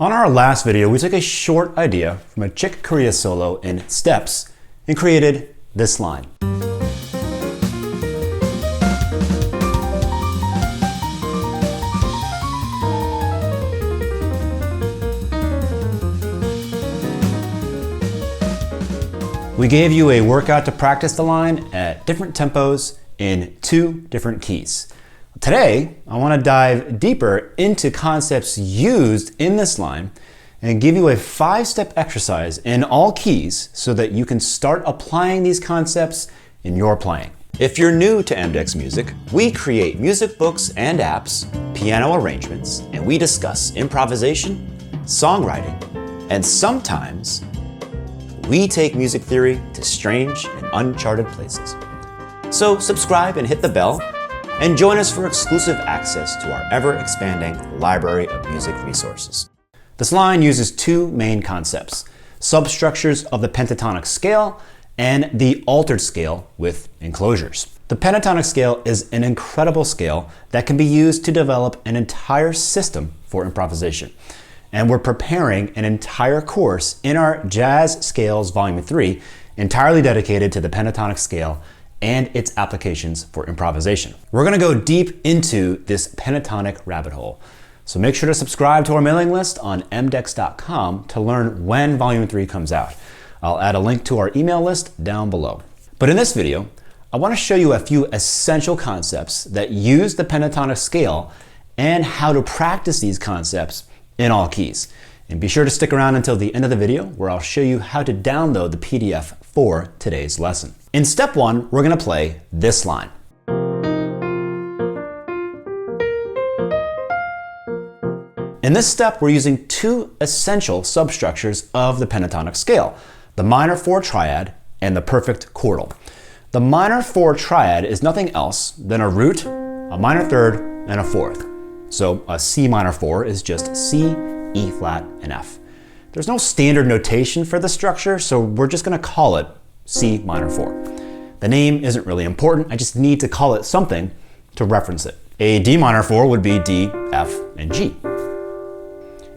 On our last video, we took a short idea from a Chick Corea solo in steps and created this line. We gave you a workout to practice the line at different tempos in 2 different keys. Today, I want to dive deeper into concepts used in this line and give you a 5-step exercise in all keys so that you can start applying these concepts in your playing. If you're new to MDEX Music, we create music books and apps, piano arrangements, and we discuss improvisation, songwriting, and sometimes we take music theory to strange and uncharted places. So subscribe and hit the bell, and join us for exclusive access to our ever-expanding library of music resources. This line uses 2 main concepts: substructures of the pentatonic scale and the altered scale with enclosures. The pentatonic scale is an incredible scale that can be used to develop an entire system for improvisation. And we're preparing an entire course in our Jazz Scales Volume 3 entirely dedicated to the pentatonic scale and its applications for improvisation. We're gonna go deep into this pentatonic rabbit hole. So make sure to subscribe to our mailing list on mdex.com to learn when Volume 3 comes out. I'll add a link to our email list down below. But in this video, I wanna show you a few essential concepts that use the pentatonic scale and how to practice these concepts in all keys. And be sure to stick around until the end of the video where I'll show you how to download the PDF for today's lesson. In step 1, we're gonna play this line. In this step, we're using 2 essential substructures of the pentatonic scale: the minor 4 triad and the perfect chordal. The minor 4 triad is nothing else than a root, a minor 3rd, and a 4th. So a C minor 4 is just C, E flat, and F. There's no standard notation for the structure, so we're just gonna call it C minor 4. The name isn't really important, I just need to call it something to reference it. A D minor 4 would be D, F, and G.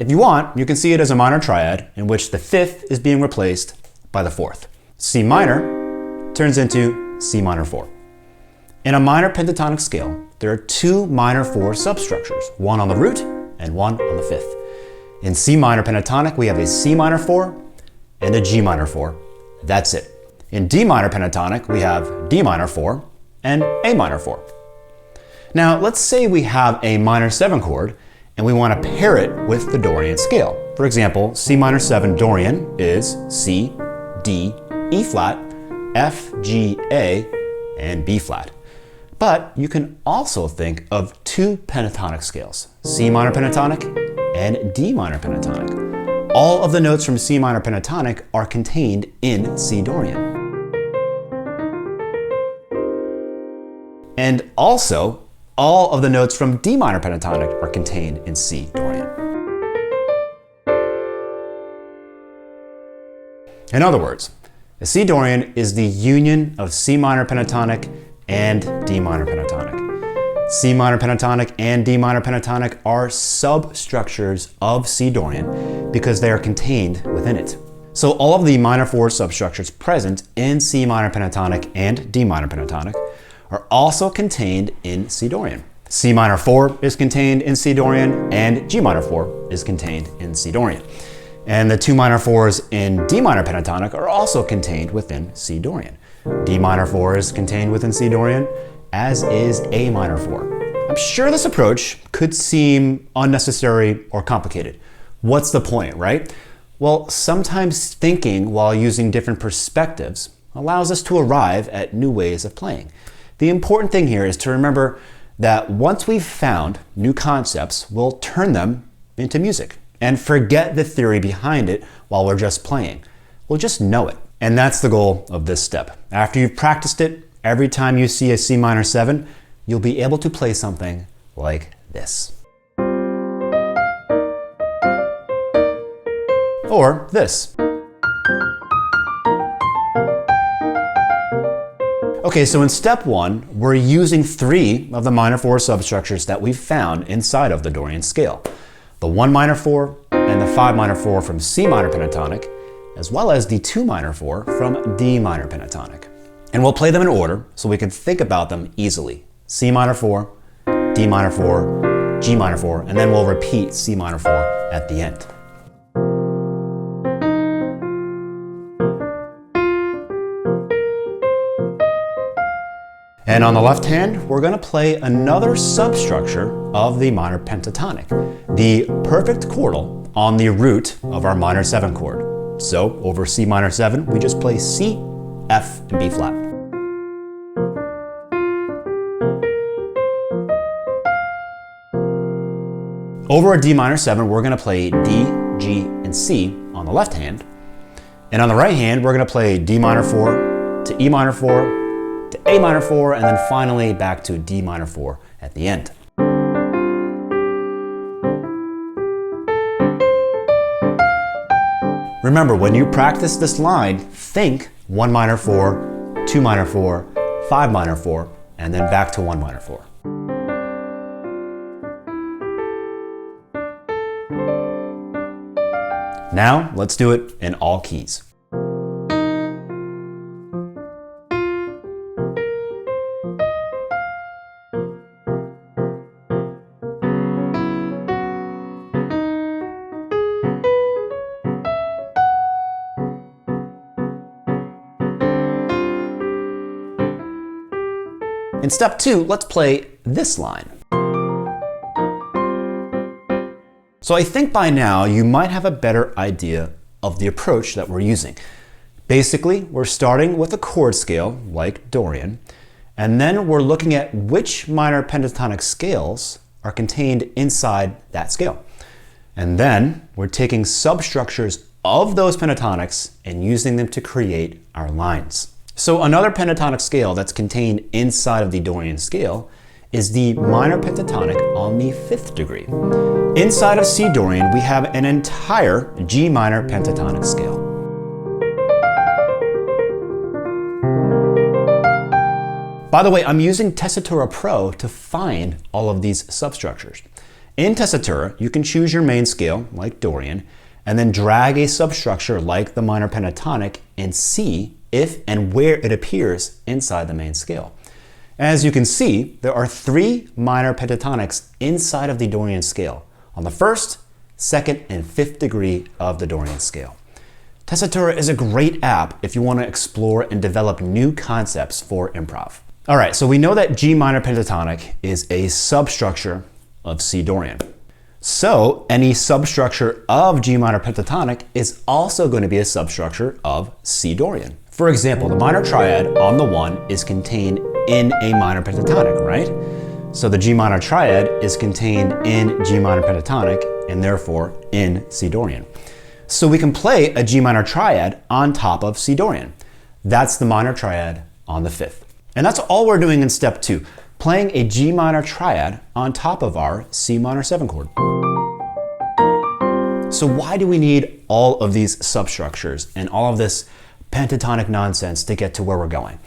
If you want, you can see it as a minor triad in which the 5th is being replaced by the 4th. C minor turns into C minor 4. In a minor pentatonic scale, there are 2 minor 4 substructures, one on the root and one on the 5th. In C minor pentatonic, we have a C minor 4 and a G minor 4. That's it. In D minor pentatonic, we have D minor 4 and A minor 4. Now, let's say we have a minor 7 chord and we want to pair it with the Dorian scale. For example, C minor 7 Dorian is C, D, E flat, F, G, A, and B flat. But you can also think of 2 pentatonic scales, C minor pentatonic and D minor pentatonic. All of the notes from C minor pentatonic are contained in C Dorian. And also, all of the notes from D minor pentatonic are contained in C Dorian. In other words, a C Dorian is the union of C minor pentatonic and D minor pentatonic. C minor pentatonic and D minor pentatonic are substructures of C Dorian because they are contained within it. So all of the minor 4 substructures present in C minor pentatonic and D minor pentatonic are also contained in C Dorian. C minor 4 is contained in C Dorian and G minor 4 is contained in C Dorian. And the 2 minor 4s in D minor pentatonic are also contained within C Dorian. D minor 4 is contained within C Dorian, as is A minor 4. I'm sure this approach could seem unnecessary or complicated. What's the point, right? Well, sometimes thinking while using different perspectives allows us to arrive at new ways of playing. The important thing here is to remember that once we've found new concepts, we'll turn them into music and forget the theory behind it while we're just playing. We'll just know it. And that's the goal of this step. After you've practiced it, every time you see a C minor 7, you'll be able to play something like this. Or this. Okay, so in step 1, we're using 3 of the minor 4 substructures that we've found inside of the Dorian scale. the 1 minor 4 and the 5 minor 4 from C minor pentatonic, as well as the 2 minor 4 from D minor pentatonic. And we'll play them in order so we can think about them easily. C minor 4, D minor 4, G minor 4, and then we'll repeat C minor 4 at the end. And on the left hand, we're going to play another substructure of the minor pentatonic, the perfect chordal on the root of our minor 7 chord. So over C minor 7, we just play C, F, and B flat. Over a D minor 7, we're going to play D, G, and C on the left hand. And on the right hand, we're going to play D minor 4 to E minor 4, to A minor 4, and then finally back to D minor 4 at the end. Remember, when you practice this line, think 1 minor 4, 2 minor 4, 5 minor 4, and then back to 1 minor 4. Now, let's do it in all keys. In step 2, let's play this line. So I think by now you might have a better idea of the approach that we're using. Basically, we're starting with a chord scale like Dorian, and then we're looking at which minor pentatonic scales are contained inside that scale. And then we're taking substructures of those pentatonics and using them to create our lines. So another pentatonic scale that's contained inside of the Dorian scale is the minor pentatonic on the 5th degree. Inside of C Dorian, we have an entire G minor pentatonic scale. By the way, I'm using Tessitura Pro to find all of these substructures. In Tessitura, you can choose your main scale, like Dorian, and then drag a substructure like the minor pentatonic and see if and where it appears inside the main scale. As you can see, there are 3 minor pentatonics inside of the Dorian scale, on the 1st, 2nd, and 5th degree of the Dorian scale. Tessitura is a great app if you want to explore and develop new concepts for improv. All right, so we know that G minor pentatonic is a substructure of C Dorian. So any substructure of G minor pentatonic is also going to be a substructure of C Dorian. For example, the minor triad on the 1 is contained in a minor pentatonic, right? So the G minor triad is contained in G minor pentatonic and therefore in C Dorian. So we can play a G minor triad on top of C Dorian. That's the minor triad on the 5th. And that's all we're doing in step 2, playing a G minor triad on top of our C minor 7 chord. So why do we need all of these substructures and all of this pentatonic nonsense to get to where we're going?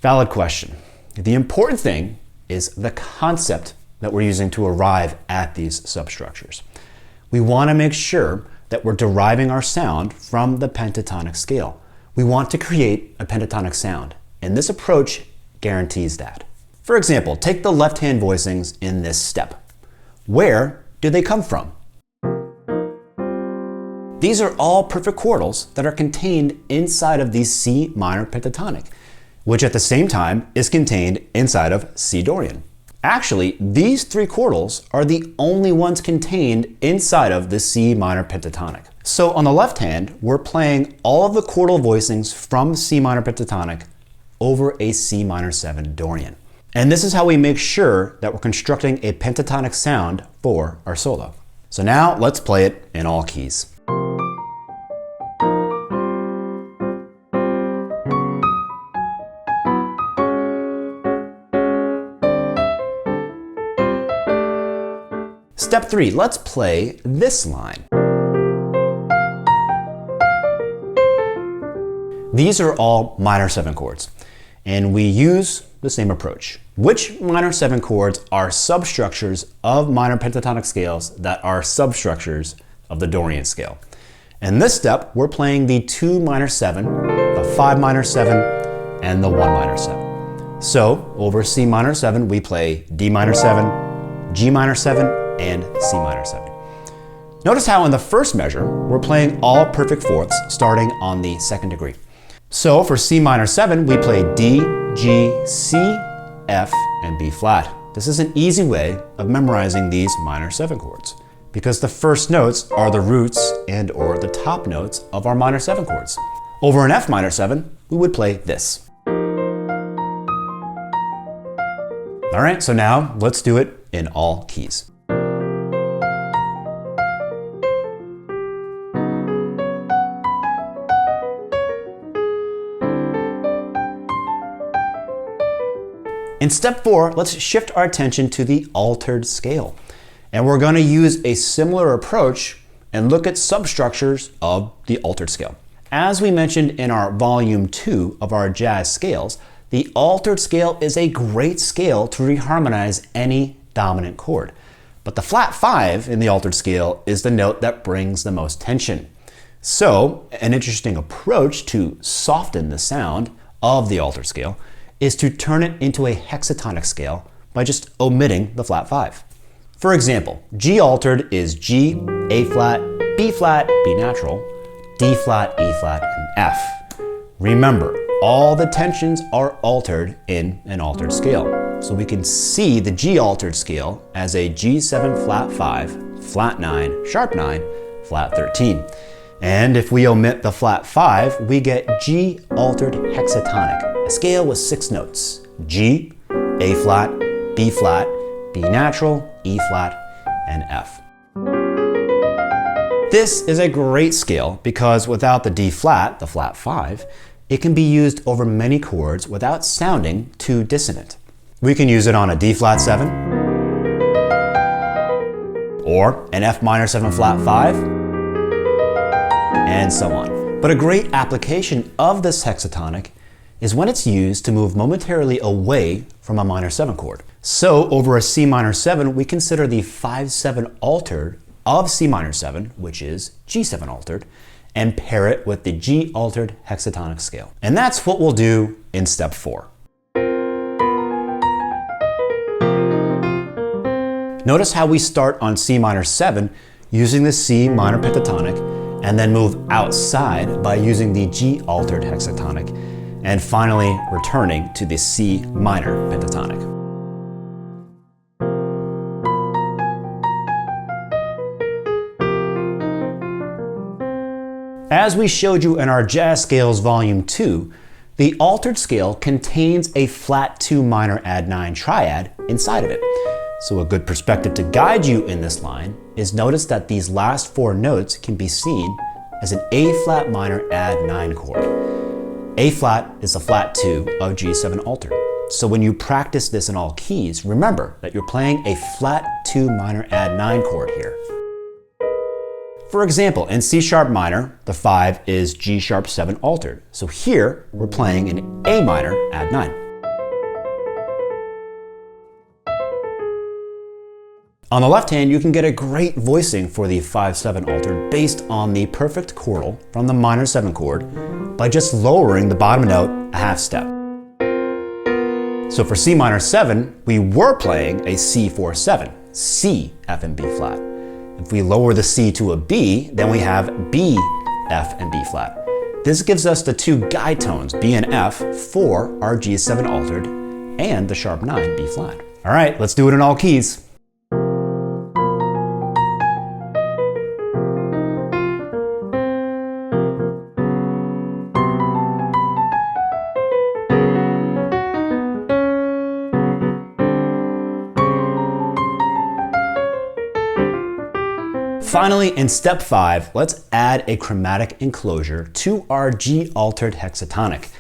Valid question. The important thing is the concept that we're using to arrive at these substructures. We want to make sure that we're deriving our sound from the pentatonic scale. We want to create a pentatonic sound, and this approach guarantees that. For example, take the left-hand voicings in this step. Where do they come from? These are all perfect chordals that are contained inside of the C minor pentatonic, which at the same time is contained inside of C Dorian. Actually, these 3 chordals are the only ones contained inside of the C minor pentatonic. So on the left hand, we're playing all of the chordal voicings from C minor pentatonic over a C minor 7 Dorian. And this is how we make sure that we're constructing a pentatonic sound for our solo. So now let's play it in all keys. Step 3, let's play this line. These are all minor 7 chords, and we use the same approach. Which minor 7 chords are substructures of minor pentatonic scales that are substructures of the Dorian scale? In this step, we're playing the 2 minor 7, the 5 minor 7, and the 1 minor 7. So over C minor 7, we play D minor 7, G minor 7, and C minor 7. Notice how in the first measure, we're playing all perfect fourths starting on the 2nd degree. So for C minor 7, we play D, G, C, F, and B flat. This is an easy way of memorizing these minor 7 chords because the first notes are the roots and or the top notes of our minor 7 chords. Over an F minor 7, we would play this. All right, so now let's do it in all keys. In step 4, let's shift our attention to the altered scale. And we're going to use a similar approach and look at substructures of the altered scale. As we mentioned in our volume 2 of our jazz scales, the altered scale is a great scale to reharmonize any dominant chord. But the flat 5 in the altered scale is the note that brings the most tension. So, an interesting approach to soften the sound of the altered scale is to turn it into a hexatonic scale by just omitting the flat 5. For example, G altered is G, A flat, B natural, D flat, E flat, and F. Remember, all the tensions are altered in an altered scale. So we can see the G altered scale as a G7 flat 5, flat 9, sharp 9, flat 13. And if we omit the flat 5, we get G altered hexatonic, a scale with 6 notes: G, A flat, B natural, E flat, and F. This is a great scale because without the D flat, the flat 5, it can be used over many chords without sounding too dissonant. We can use it on a D flat 7, or an F minor 7 flat 5, and so on. But a great application of this hexatonic is when it's used to move momentarily away from a minor 7 chord. So over a C minor 7, we consider the 5-7 altered of C minor 7, which is G7 altered, and pair it with the G altered hexatonic scale. And that's what we'll do in step 4. Notice how we start on C minor 7 using the C minor pentatonic and then move outside by using the G altered hexatonic, and finally returning to the C minor pentatonic. As we showed you in our Jazz Scales Volume 2, the altered scale contains a flat 2 minor add 9 triad inside of it. So a good perspective to guide you in this line is notice that these last 4 notes can be seen as an A flat minor add 9 chord. A flat is the flat 2 of G7 altered. So when you practice this in all keys, remember that you're playing a flat 2 minor add 9 chord here. For example, in C sharp minor, the 5 is G sharp 7 altered. So here we're playing an A minor add 9. On the left hand, you can get a great voicing for the 5-7 altered based on the perfect chordal from the minor 7 chord by just lowering the bottom note a half step. So for C minor 7, we were playing a C4-7, C, F, and B flat. If we lower the C to a B, then we have B, F, and B flat. This gives us the 2 guide tones, B and F, for our G7 altered and the sharp 9, B flat. All right, let's do it in all keys. Finally, in step 5, let's add a chromatic enclosure to our G altered hexatonic.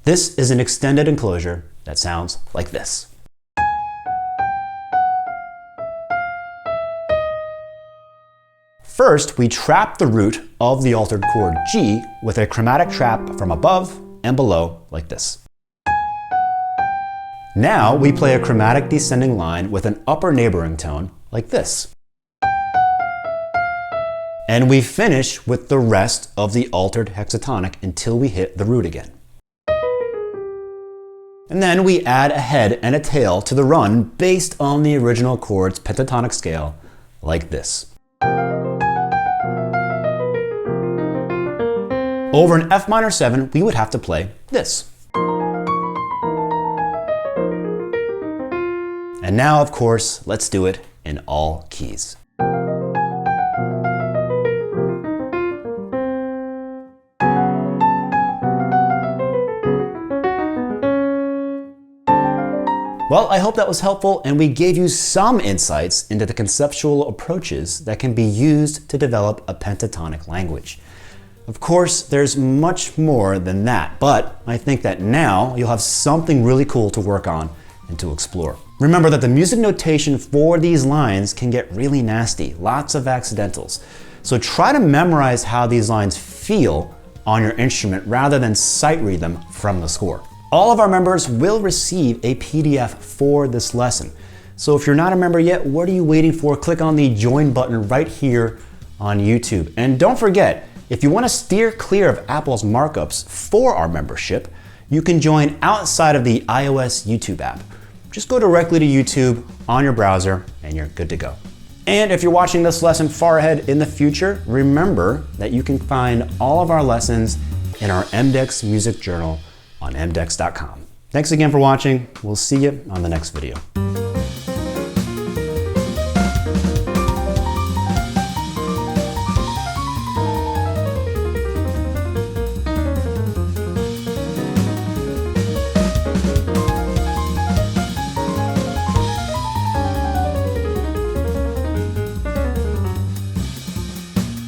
This is an extended enclosure that sounds like this. First, we trap the root of the altered chord G with a chromatic trap from above and below like this. Now we play a chromatic descending line with an upper neighboring tone like this. And we finish with the rest of the altered hexatonic until we hit the root again. And then we add a head and a tail to the run based on the original chord's pentatonic scale, like this. Over an F minor 7, we would have to play this. And now, of course, let's do it in all keys. Well, I hope that was helpful and we gave you some insights into the conceptual approaches that can be used to develop a pentatonic language. Of course, there's much more than that, but I think that now you'll have something really cool to work on and to explore. Remember that the music notation for these lines can get really nasty, lots of accidentals. So try to memorize how these lines feel on your instrument rather than sight read them from the score. All of our members will receive a PDF for this lesson. So if you're not a member yet, what are you waiting for? Click on the join button right here on YouTube. And don't forget, if you want to steer clear of Apple's markups for our membership, you can join outside of the iOS YouTube app. Just go directly to YouTube on your browser and you're good to go. And if you're watching this lesson far ahead in the future, remember that you can find all of our lessons in our MDEX music journal on mdex.com. Thanks again for watching. We'll see you on the next video.